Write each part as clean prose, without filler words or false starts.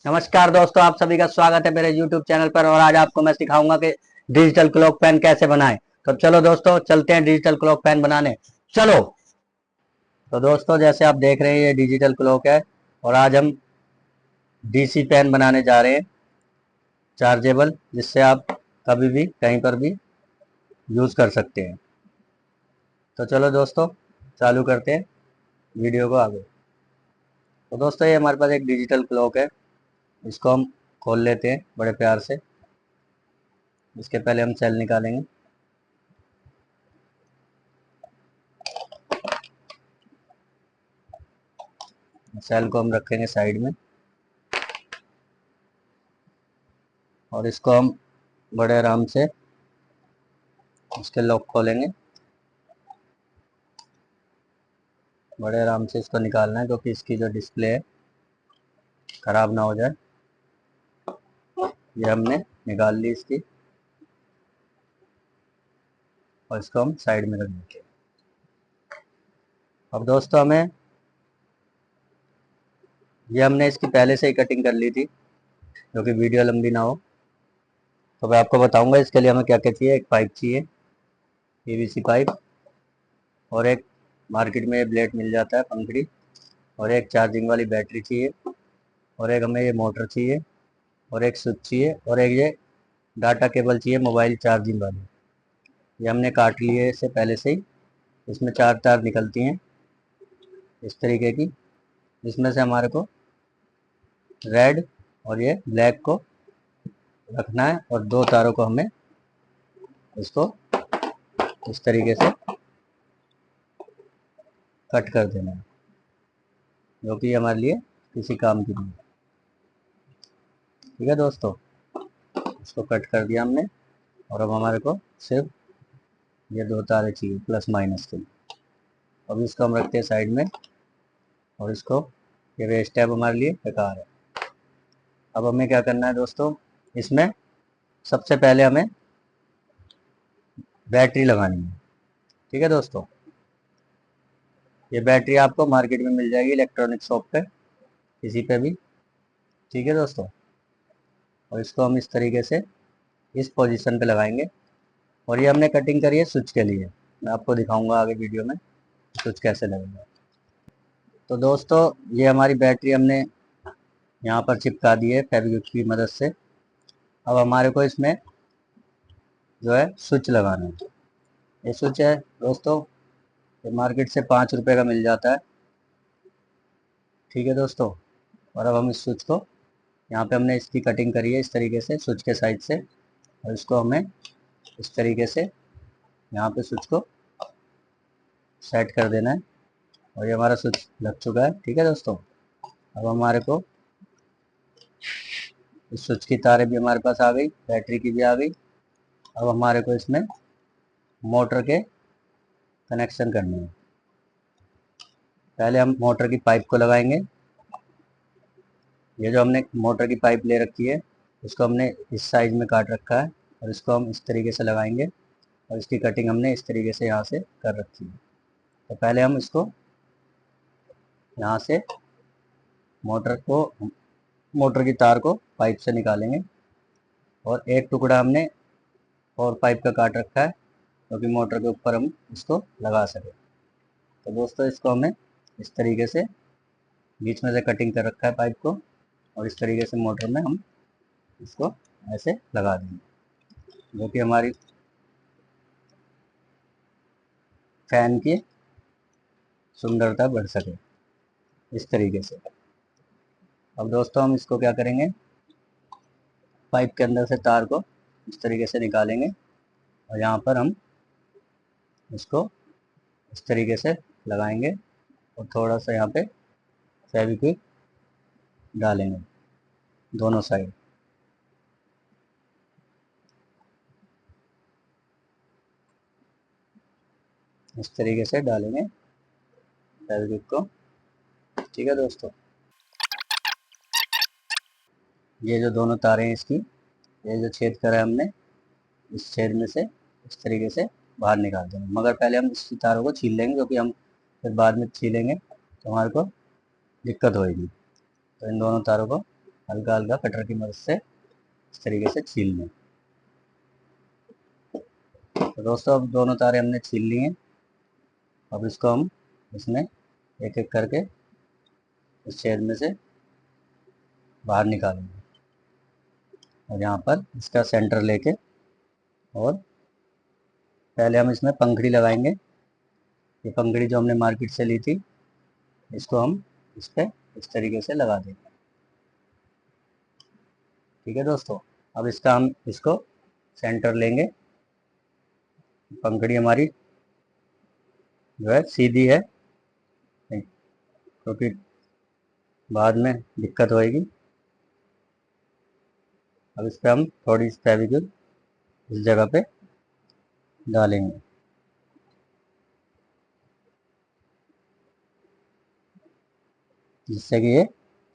नमस्कार दोस्तों, आप सभी का स्वागत है मेरे YouTube चैनल पर। और आज आपको मैं सिखाऊंगा कि डिजिटल क्लॉक पेन कैसे बनाएं। तो चलो दोस्तों, चलते हैं डिजिटल क्लॉक पेन बनाने। चलो। तो दोस्तों, जैसे आप देख रहे हैं, ये डिजिटल क्लॉक है और आज हम डीसी पेन बनाने जा रहे हैं, चार्जेबल, जिससे आप कभी भी कहीं पर भी यूज कर सकते हैं। तो चलो दोस्तों, चालू करते हैं वीडियो को आगे। तो दोस्तों, ये हमारे पास एक डिजिटल क्लॉक है। इसको हम खोल लेते हैं बड़े प्यार से। इसके पहले हम सेल निकालेंगे। सेल को हम रखेंगे साइड में और इसको हम बड़े आराम से इसके लॉक खोलेंगे। बड़े आराम से इसको निकालना है, क्योंकि इसकी जो डिस्प्ले है खराब ना हो जाए। ये हमने निकाल ली इसकी और इसको हम साइड में रख देंगे। अब दोस्तों, ये हमने इसकी पहले से ही कटिंग कर ली थी, क्योंकि वीडियो लंबी ना हो। तो मैं आपको बताऊंगा इसके लिए हमें क्या क्या चाहिए। एक पाइप चाहिए, पीवीसी पाइप, और एक मार्केट में ये ब्लेड मिल जाता है, पंखड़ी, और एक चार्जिंग वाली बैटरी चाहिए, और एक हमें ये मोटर चाहिए, और एक स्विच चाहिए, और एक ये डाटा केबल चाहिए, मोबाइल चार्जिंग वाली। ये हमने काट लिए इससे पहले से ही। इसमें 4 तार निकलती हैं इस तरीके की। इसमें से हमारे को रेड और ये ब्लैक को रखना है, और 2 तारों को हमें इसको इस तरीके से कट कर देना है, जो कि हमारे लिए किसी काम की नहीं है। ठीक है दोस्तों, इसको कट कर दिया हमने, और अब हमारे को सिर्फ ये 2 तारें चाहिए प्लस माइनस के। अब इसको हम रखते हैं साइड में, और इसको, ये वेस्ट है, अब हमारे लिए बेकार है। अब हमें क्या करना है दोस्तों, इसमें सबसे पहले हमें बैटरी लगानी है। ठीक है दोस्तों, ये बैटरी आपको मार्केट में मिल जाएगी, इलेक्ट्रॉनिक शॉप पे, किसी पे भी। ठीक है दोस्तों, और इसको हम इस तरीके से इस पोजीशन पे लगाएंगे। और ये हमने कटिंग करी है स्विच के लिए। मैं आपको दिखाऊंगा आगे वीडियो में स्विच कैसे लगेगा। तो दोस्तों, ये हमारी बैटरी हमने यहाँ पर चिपका दी है फेविक्विक की मदद से। अब हमारे को इसमें जो है स्विच लगाना है। ये स्विच है दोस्तों, ये मार्केट से 5 रुपए का मिल जाता है। ठीक है दोस्तों, और अब हम इस स्विच को, यहाँ पे हमने इसकी कटिंग करी है इस तरीके से स्विच के साइड से, और इसको हमें इस तरीके से यहाँ पे स्विच को सेट कर देना है। और ये हमारा स्विच लग चुका है। ठीक है दोस्तों, अब हमारे को इस स्विच की तारें भी हमारे पास आ गई, बैटरी की भी आ गई। अब हमारे को इसमें मोटर के कनेक्शन करने हैं। पहले हम मोटर की पाइप को लगाएंगे। ये जो हमने मोटर की पाइप ले रखी है, इसको हमने इस साइज में काट रखा है, और इसको हम इस तरीके से लगाएंगे। और इसकी कटिंग हमने इस तरीके से यहाँ से कर रखी है। तो पहले हम इसको यहाँ से मोटर की तार को पाइप से निकालेंगे। और एक टुकड़ा हमने और पाइप का काट रखा है, क्योंकि मोटर के ऊपर हम इसको लगा सकें। तो दोस्तों, इसको हमें इस तरीके से बीच में से कटिंग कर रखा है पाइप को, और इस तरीके से मोटर में हम इसको ऐसे लगा देंगे, जो कि हमारी फैन की सुंदरता बढ़ सके इस तरीके से। अब दोस्तों, हम इसको क्या करेंगे, पाइप के अंदर से तार को इस तरीके से निकालेंगे, और यहाँ पर हम इसको इस तरीके से लगाएंगे, और थोड़ा सा यहाँ पे फेविक्विक डालेंगे दोनों साइड। इस तरीके से डालेंगे फेविक्विक को। ठीक है दोस्तों, ये जो दोनों तारें हैं इसकी, ये जो छेद करा है हमने, इस छेद में से इस तरीके से बाहर निकाल देंगे। मगर पहले हम इस तारों को छील लेंगे, क्योंकि हम फिर बाद में छीलेंगे तो हमारे को दिक्कत होगी। तो इन दोनों तारों को हल्का हल्का कटर की मदद से इस तरीके से छील लें। तो दोस्तों अब दोनों तारे हमने छील लिए। अब इसको हम इसमें एक एक करके इस छेद में से बाहर निकालेंगे और यहाँ पर इसका सेंटर लेके और पहले हम इसमें पंखड़ी लगाएंगे। ये पंखड़ी जो हमने मार्केट से ली थी इसको हम इस पर इस तरीके से लगा देंगे। ठीक है दोस्तों, अब इसका हम इसको सेंटर लेंगे। पंखड़ी हमारी जो है सीधी है क्योंकि बाद में दिक्कत होएगी। अब इस पर हम थोड़ी सी फेविक्विक इस जगह पे डालेंगे। जिससे कि ये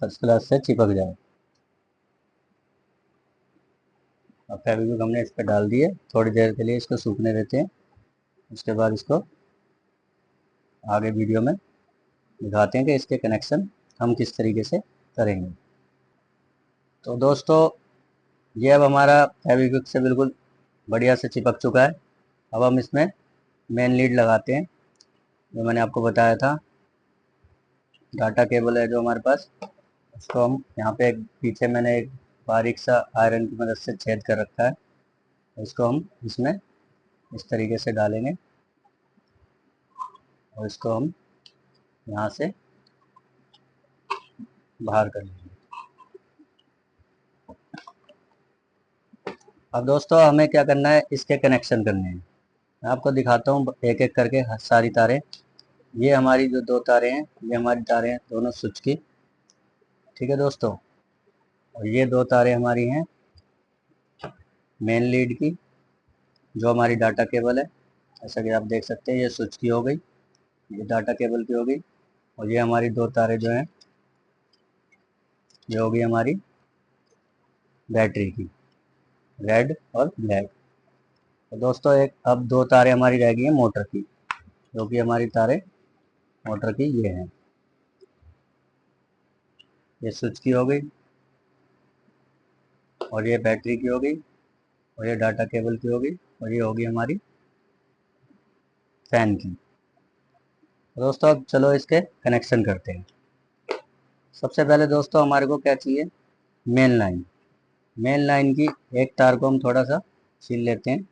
फर्स्ट क्लास से चिपक जाए। अब फेविक्विक हमने इस पर डाल दिए, थोड़ी देर के लिए इसको सूखने देते हैं। उसके बाद इसको आगे वीडियो में दिखाते हैं कि इसके कनेक्शन हम किस तरीके से करेंगे। तो दोस्तों ये अब हमारा फेविक्विक से बिल्कुल बढ़िया से चिपक चुका है। अब हम इसमें मेन लीड लगाते हैं जो मैंने आपको बताया था। डाटा केबल है जो हमारे पास, उसको हम यहाँ पे पीछे मैंने एक बारीक सा आयरन की मदद से छेद कर रखा है। इसको हम इसमें इस तरीके से डालेंगे और इसको हम यहाँ से बाहर कर लेंगे। अब दोस्तों हमें क्या करना है, इसके कनेक्शन करने हैं। मैं आपको दिखाता हूँ एक एक करके सारी तारें। ये हमारी जो दो तारें हैं ये हमारी तारें हैं दोनों स्विच की। ठीक है दोस्तों, और ये दो तारें हमारी हैं मेन लीड की जो हमारी डाटा केबल है। जैसा कि आप देख सकते हैं ये स्विच की हो गई, ये डाटा केबल की हो गई, और ये हमारी दो तारें जो हैं ये हो गई हमारी बैटरी की, रेड और ब्लैक। तो दोस्तों एक अब दो तारें हमारी रह गई हैं मोटर की, जो कि हमारी तारें मोटर की ये हैं। ये स्विच की हो गई और ये बैटरी की हो गई और ये डाटा केबल की हो गई और ये होगी हमारी फैन की। तो दोस्तों अब चलो इसके कनेक्शन करते हैं। सबसे पहले दोस्तों हमारे को क्या चाहिए, मेन लाइन। मेन लाइन की एक तार को हम थोड़ा सा छील लेते हैं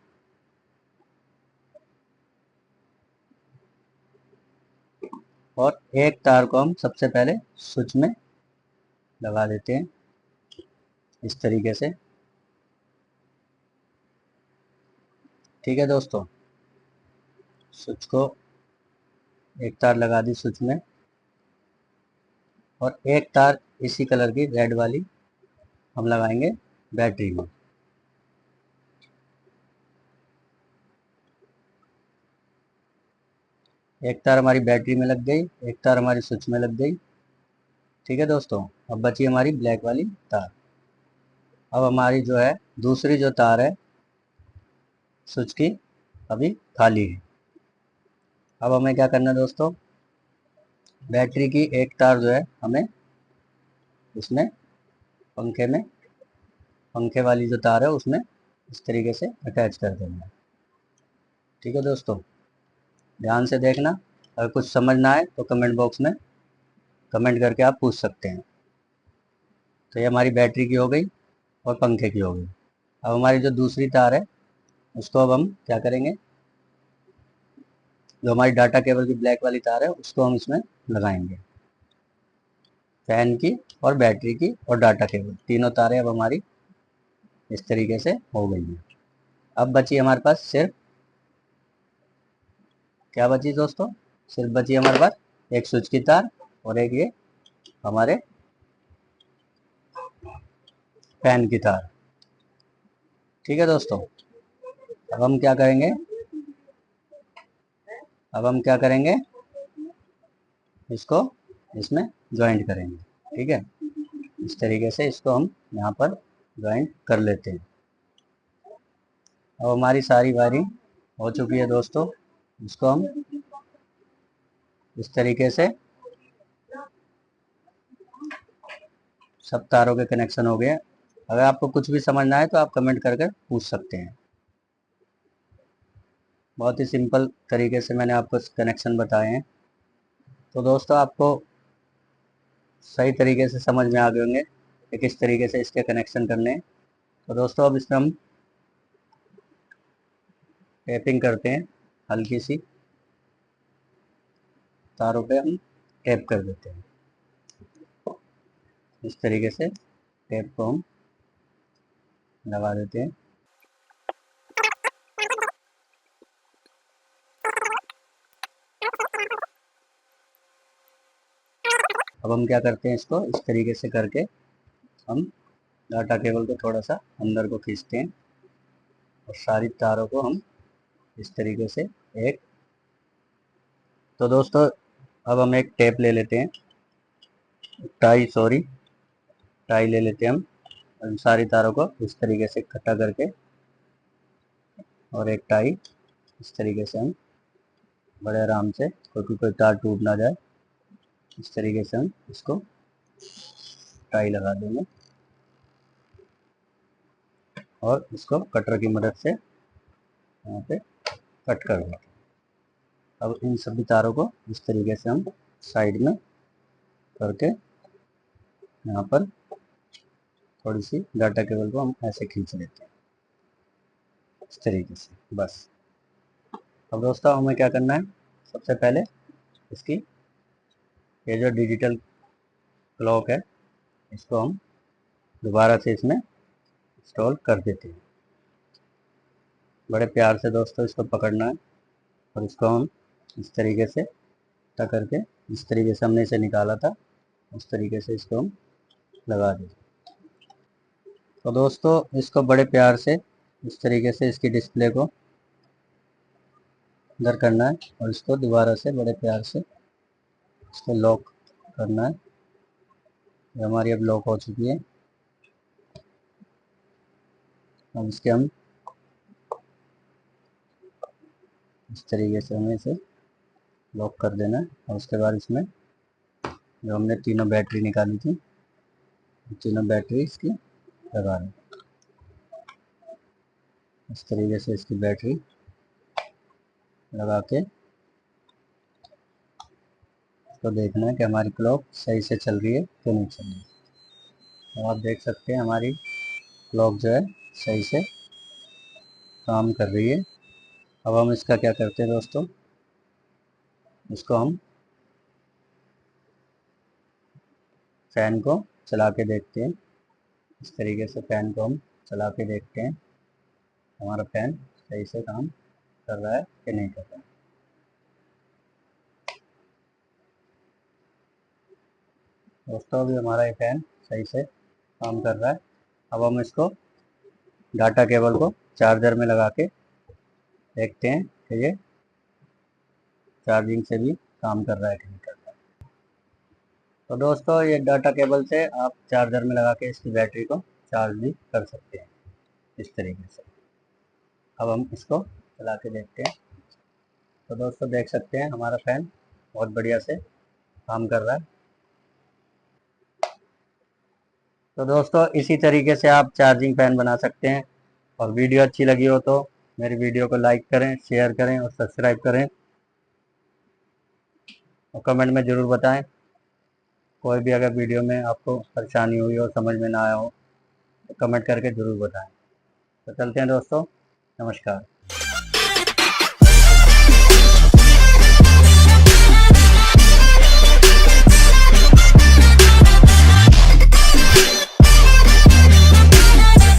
और एक तार को हम सबसे पहले स्विच में लगा देते हैं इस तरीके से। ठीक है दोस्तों, स्विच को एक तार लगा दी स्विच में और एक तार इसी कलर की रेड वाली हम लगाएंगे बैटरी में। एक तार हमारी बैटरी में लग गई, एक तार हमारी स्विच में लग गई। ठीक है दोस्तों, अब बची हमारी ब्लैक वाली तार। अब हमारी जो है दूसरी जो तार है स्विच की अभी खाली है। अब हमें क्या करना है दोस्तों, बैटरी की एक तार जो है हमें इसमें पंखे वाली जो तार है उसमें इस तरीके से अटैच कर देना। ठीक है दोस्तों, ध्यान से देखना, अगर कुछ समझ ना आए तो कमेंट बॉक्स में कमेंट करके आप पूछ सकते हैं। तो ये हमारी बैटरी की हो गई और पंखे की हो गई। अब हमारी जो दूसरी तार है उसको अब हम क्या करेंगे, जो हमारी डाटा केबल की ब्लैक वाली तार है उसको हम इसमें लगाएंगे। फैन की और बैटरी की और डाटा केबल तीनों तारें अब हमारी इस तरीके से हो गई हैं। अब बची हमारे पास सिर्फ क्या बची दोस्तों, सिर्फ बची हमारे पास एक स्विच की तार और एक ये हमारे फैन की तार। ठीक है दोस्तों, अब हम क्या करेंगे, अब हम क्या करेंगे इसको इसमें ज्वाइंट करेंगे। ठीक है, इस तरीके से इसको हम यहाँ पर ज्वाइंट कर लेते हैं। अब हमारी सारी वायरिंग हो चुकी है दोस्तों। इसको हम इस तरीके से सब तारों के कनेक्शन हो गए। अगर आपको कुछ भी समझना है तो आप कमेंट करके पूछ सकते हैं। बहुत ही सिंपल तरीके से मैंने आपको कनेक्शन बताए हैं। तो दोस्तों आपको सही तरीके से समझ में आ गए होंगे कि किस तरीके से इसके कनेक्शन करने हैं। तो दोस्तों अब इसमें हम टैपिंग करते हैं, हल्की सी तारों पे हम टैप कर देते हैं। इस तरीके से टैप को हम लगा देते हैं। अब हम क्या करते हैं, इसको इस तरीके से करके हम डाटा केबल को थोड़ा सा अंदर को खींचते हैं और सारी तारों को हम इस तरीके से एक। तो दोस्तों अब हम एक टेप ले लेते हैं, टाई ले लेते हैं हम, और सारी तारों को इस तरीके से इकट्ठा करके और एक टाई इस तरीके से हम बड़े आराम से, क्योंकि कोई तार टूट ना जाए, इस तरीके से हम इसको टाई लगा देंगे और इसको कटर की मदद से यहाँ पे कट कर देंगे। अब इन सभी तारों को इस तरीके से हम साइड में करके यहाँ पर थोड़ी सी डाटा केबल को हम ऐसे खींच लेते हैं इस तरीके से, बस। अब दोस्तों हमें क्या करना है, सबसे पहले इसकी ये जो डिजिटल क्लॉक है इसको हम दोबारा से इसमें इंस्टॉल कर देते हैं। बड़े प्यार से दोस्तों इसको पकड़ना है और इसको हम इस तरीके से करके, इस तरीके से हमने इसे निकाला था उस तरीके से इसको हम लगा दें। तो दोस्तों इसको बड़े प्यार से इस तरीके से इसकी डिस्प्ले को अंदर करना है और इसको दोबारा से बड़े प्यार से इसको लॉक करना है। ये हमारी अब लॉक हो चुकी है। अब इसके हम इस तरीके से हमें इसे लॉक कर देना है और उसके बाद इसमें जो हमने तीनों बैटरी निकाली थी, तीनों बैटरी इसकी लगा दें। इस तरीके से इसकी बैटरी लगा के तो देखना है कि हमारी क्लॉक सही से चल रही है कि नहीं चल रही। तो आप देख सकते हैं हमारी क्लॉक जो है सही से काम कर रही है। अब हम इसका क्या करते हैं दोस्तों, इसको हम फैन को चला के देखते हैं। इस तरीके से फैन को हम चला के देखते हैं हमारा फैन सही से काम कर रहा है कि नहीं कर रहा है। दोस्तों अभी हमारा ये फैन सही से काम कर रहा है। अब हम इसको डाटा केबल को चार्जर में लगा के देखते हैं कि ये चार्जिंग से भी काम कर रहा है कि नहीं कर रहा है। तो दोस्तों ये डाटा केबल से आप चार्जर में लगा के इसकी बैटरी को चार्ज भी कर सकते हैं इस तरीके से। अब हम इसको चला के देखते हैं। तो दोस्तों देख सकते हैं हमारा फैन बहुत बढ़िया से काम कर रहा है। तो दोस्तों इसी तरीके से आप चार्जिंग फैन बना सकते हैं। और वीडियो अच्छी लगी हो तो मेरी वीडियो को लाइक करें, शेयर करें और सब्सक्राइब करें और कमेंट में ज़रूर बताएं। कोई भी अगर वीडियो में आपको परेशानी हुई हो, समझ में ना आया हो तो कमेंट करके ज़रूर बताएं। तो चलते हैं दोस्तों, नमस्कार।